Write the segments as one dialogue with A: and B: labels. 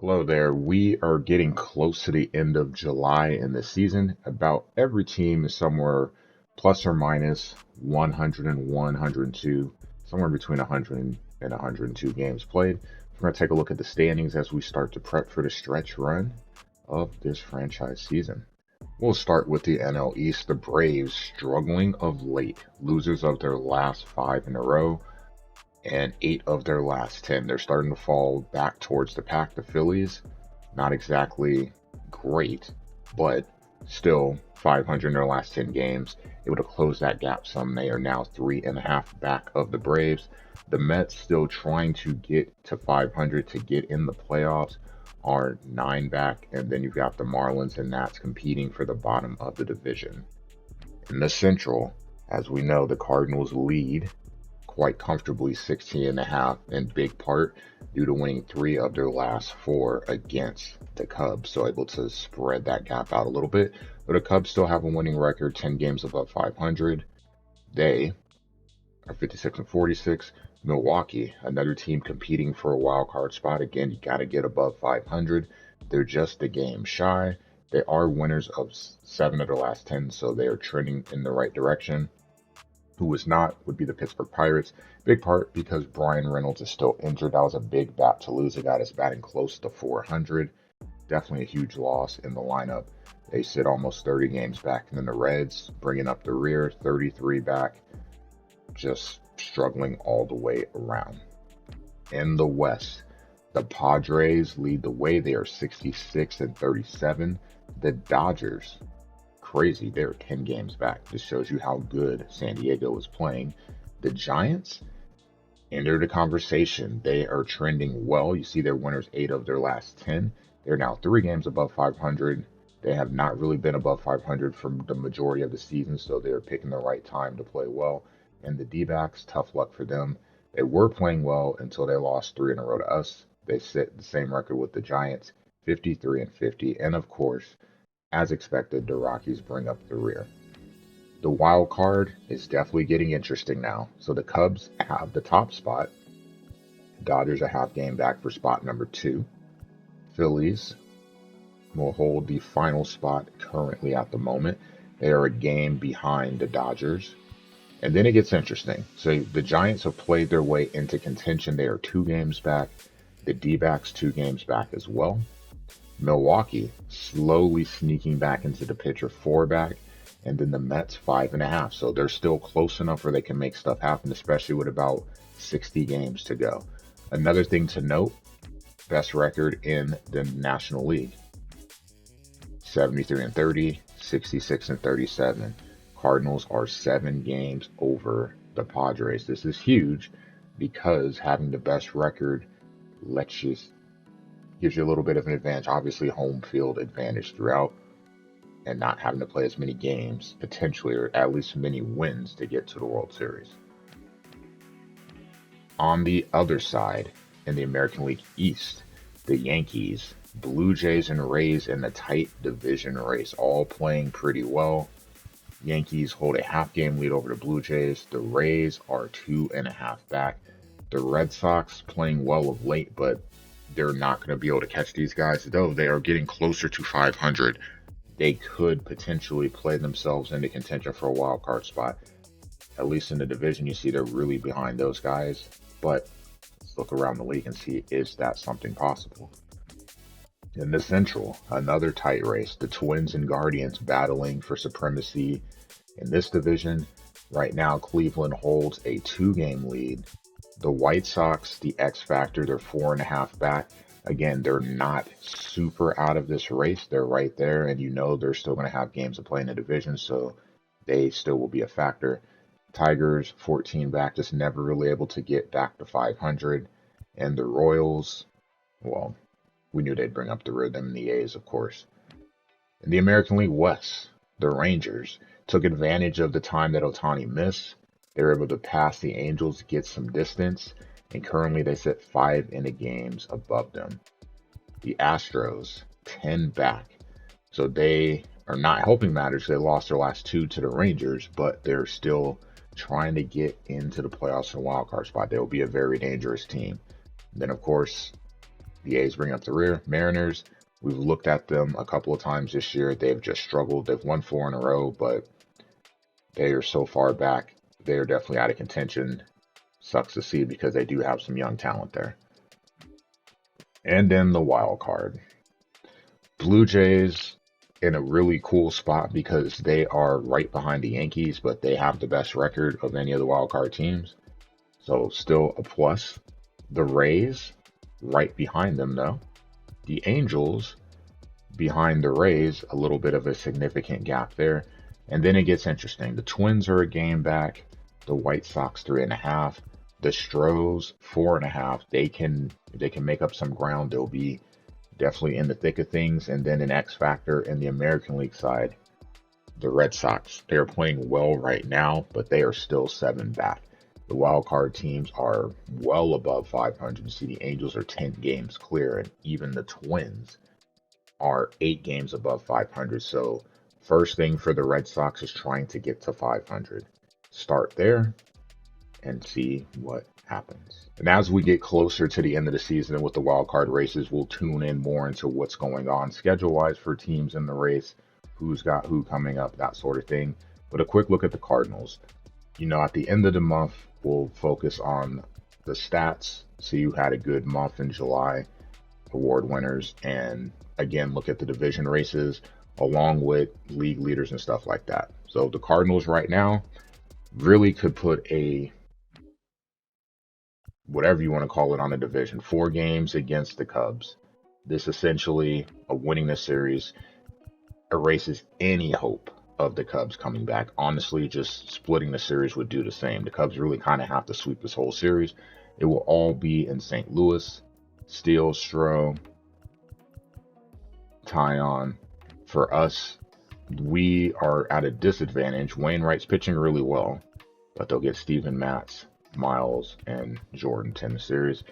A: Hello there. We are getting close to the end of July in the season. About every team is somewhere plus or minus 101, 102, somewhere between 100 and 102 games played. We're going to take a look at the standings as we start to prep for the stretch run of this franchise season. We'll start with the NL East. The Braves struggling of late, losers of their last 5 in a row and 8 of their last 10. They're starting to fall back towards the pack. The Phillies, not exactly great, but still 500 in their last 10 games, able to close that gap some. They are now 3.5 back of the Braves. The Mets, still trying to get to 500 to get in the playoffs, are 9 back, and then you've got the Marlins and Nats competing for the bottom of the division. In the Central, as we know, the Cardinals lead quite comfortably, 16.5, in big part due to winning 3 of their last 4 against the Cubs, so able to spread that gap out a little bit. But the Cubs still have a winning record, 10 games above 500. They are 56 and 46. Milwaukee, another team competing for a wild card spot. Again, you got to get above 500. They're just a game shy. They are winners of 7 of their last 10, so they are trending in the right direction. Who is not would be the Pittsburgh Pirates. Big part because Brian Reynolds is still injured. That was a big bat to lose. A guy that's batting close to 400. Definitely a huge loss in the lineup. They sit almost 30 games back. And then the Reds bringing up the rear, 33 back. Just struggling all the way around. In the West, the Padres lead the way. They are 66 and 37. The Dodgers, crazy, they're 10 games back. This shows you how good San Diego is playing. The Giants enter the conversation. They are trending well. You see their winners 8 of their last 10. They're now 3 games above 500. They have not really been above 500 for the majority of the season, so they're picking the right time to play well. And the D-backs, tough luck for them. They were playing well until they lost 3 in a row to us. They set the same record with the Giants, 53 and 50. And of course, as expected, the Rockies bring up the rear. The wild card is definitely getting interesting now. So the Cubs have the top spot. Dodgers a half game back for spot number 2. Phillies will hold the final spot currently at the moment. They are a game behind the Dodgers. And then it gets interesting. So the Giants have played their way into contention. They are 2 games back. The D-backs 2 games back as well. Milwaukee slowly sneaking back into the picture, 4 back, and then the Mets 5.5. So they're still close enough where they can make stuff happen, especially with about 60 games to go. Another thing to note, best record in the National League, 73 and 30, 66 and 37. Cardinals are 7 games over the Padres. This is huge because having the best record gives you a little bit of an advantage. Obviously, home field advantage throughout, and not having to play as many games, potentially, or at least many wins to get to the World Series. On the other side, in the American League East, the Yankees, Blue Jays, and Rays in the tight division race, all playing pretty well. Yankees hold a half-game lead over the Blue Jays. The Rays are 2.5 back. The Red Sox playing well of late, but they're not going to be able to catch these guys, though they are getting closer to 500. They could potentially play themselves into contention for a wild card spot. At least in the division, you see they're really behind those guys. But let's look around the league and see, is that something possible? In the Central, another tight race. The Twins and Guardians battling for supremacy in this division. Right now, Cleveland holds a 2-game lead. The White Sox, the X factor, they're 4.5 back. Again, they're not super out of this race. They're right there, and you know they're still going to have games to play in the division, so they still will be a factor. Tigers, 14 back, just never really able to get back to 500. And the Royals, well, we knew they'd bring up the rear, them and the A's, of course. In the American League West, the Rangers took advantage of the time that Ohtani missed. They were able to pass the Angels, get some distance, and currently they sit 5 in the games above them. The Astros, 10 back. So they are not helping matters. They lost their last 2 to the Rangers, but they're still trying to get into the playoffs and wild card spot. They will be a very dangerous team. And then, of course, The A's bring up the rear. Mariners, we've looked at them a couple of times this year. They've just struggled. They've won 4 in a row, but they are so far back. They are definitely out of contention. Sucks to see because they do have some young talent there. And then the wild card. Blue Jays in a really cool spot because they are right behind the Yankees, but they have the best record of any of the wild card teams. So still a plus. The Rays right behind them though. The Angels behind the Rays, a little bit of a significant gap there. And then it gets interesting. The Twins are a game back. The White Sox 3.5. The Stros 4.5. They can make up some ground. They'll be definitely in the thick of things. And then an X factor in the American League side, the Red Sox. They are playing well right now, but they are still 7 back. The wild card teams are well above 500. You see the Angels are 10 games clear, and even the Twins are 8 games above 500. So first thing for the Red Sox is trying to get to 500. Start there and see what happens. And as we get closer to the end of the season and with the wild card races, we'll tune in more into what's going on schedule-wise for teams in the race, who's got who coming up, that sort of thing. But a quick look at the Cardinals. At the end of the month, we'll focus on the stats, see who had a good month in July, award winners, and again, look at the division races along with league leaders and stuff like that. So the Cardinals right now really could put a whatever you want to call it on a division. 4 games against the Cubs. This essentially, winning this series erases any hope of the Cubs coming back. Honestly, just splitting the series would do the same. The Cubs really kind of have to sweep this whole series. It will all be in St. Louis. Steele, Stroh, Tyon. For us, we are at a disadvantage. Wainwright's pitching really well, but they'll get Steven Matz, Miles, and Jordan to end the series.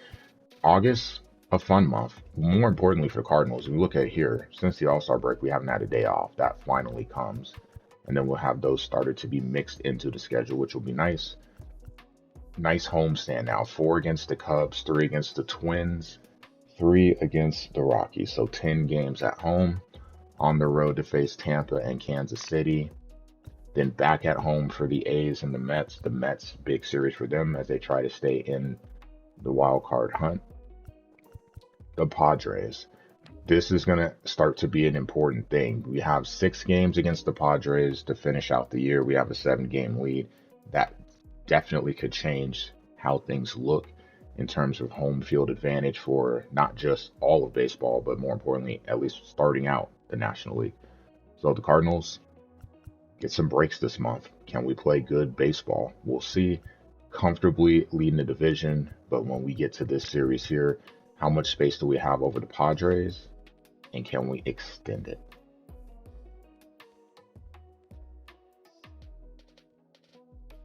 A: August, a fun month. More importantly for Cardinals, if you look at it here, since the All-Star break, we haven't had a day off. That finally comes. And then we'll have those started to be mixed into the schedule, which will be nice. Nice homestand now. 4 against the Cubs, 3 against the Twins, 3 against the Rockies. So 10 games at home. On the road to face Tampa and Kansas City. Then back at home for the A's and the Mets. The Mets, big series for them as they try to stay in the wild card hunt. The Padres. This is going to start to be an important thing. We have 6 games against the Padres to finish out the year. We have a 7-game lead. That definitely could change how things look in terms of home field advantage for not just all of baseball, but more importantly, at least starting out the National League. So the Cardinals get some breaks this month. Can we play good baseball? We'll see. Comfortably leading the division, but when we get to this series here, how much space do we have over the Padres, and can we extend it?